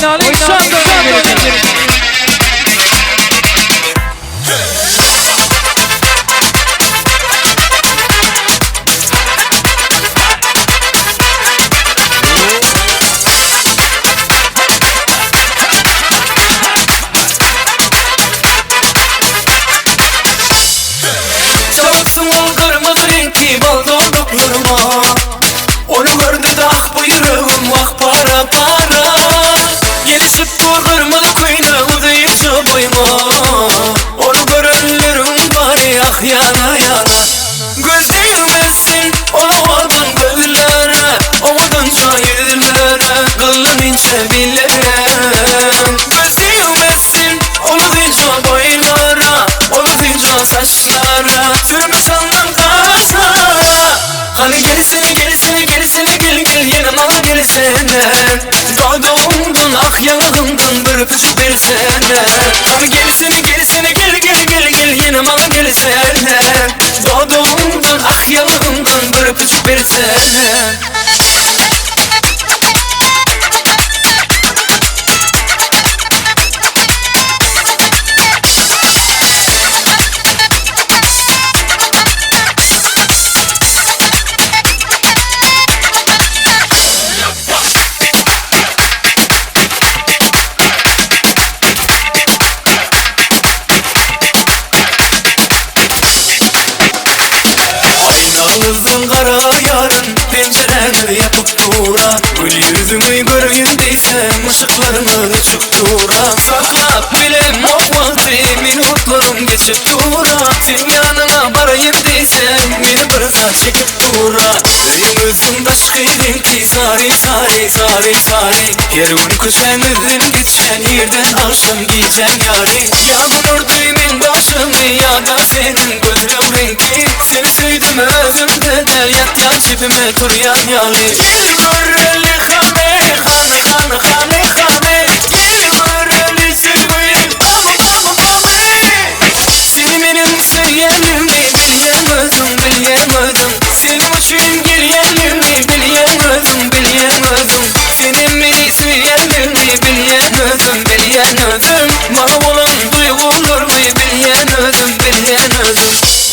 Oynayalım. Çavuksum ol kırmızı renkli bal donduklarıma. Onu gördü de ah bu yüreğim vah para para. Gelişip bu kırmızı kuyuna uzayıpça boyuma. Onu görenlerim bari ah yana yana. Göz değmesin olamadan gözlere, olamadan yüzlere, kılın ince billerim. Göz değmesin olamadan boylara, olamadan saçlara, sürmüş alnım kaşlara. Hani gelsene gelsene gelsene gel gel yanıma gelsene. Doğduğumdan ah yanağımdan bir öpücük versene. Hani gelsene gelsene gel gel gel gel yanıma gelsene. Doğduğumdan ah yanağımdan bir öpücük versene. Aynalısın kara yarın pencereni yapıp dura. Gül yüzümü göreyim deysem ışıklarını çıktura. Saklat bilem o vakti minutlarım geçip dura. Sen yanına varayım deysem beni bırza çekip dura. Yüzüm taş kıydın ki sari sari sari sari. Her gün köşemizden geçen yerden akşam giyeceğim yari. Ya bulur düğmen başımı ya da senin gözlerin rengi. Seni sevdim özümde de yat ya cebime dur yan yali. Gel göreli hane hane hane hane hane. Gel göreli sevgilim kame kame kame. Seni benim sevgilimdi bilemedim bilemedim. Senin için gelyenimdi bilemedim bilemedim. Senin beni sevgilimdi bilemedim bilemedim. Bana olan duygularımı bilemedim bilemedim.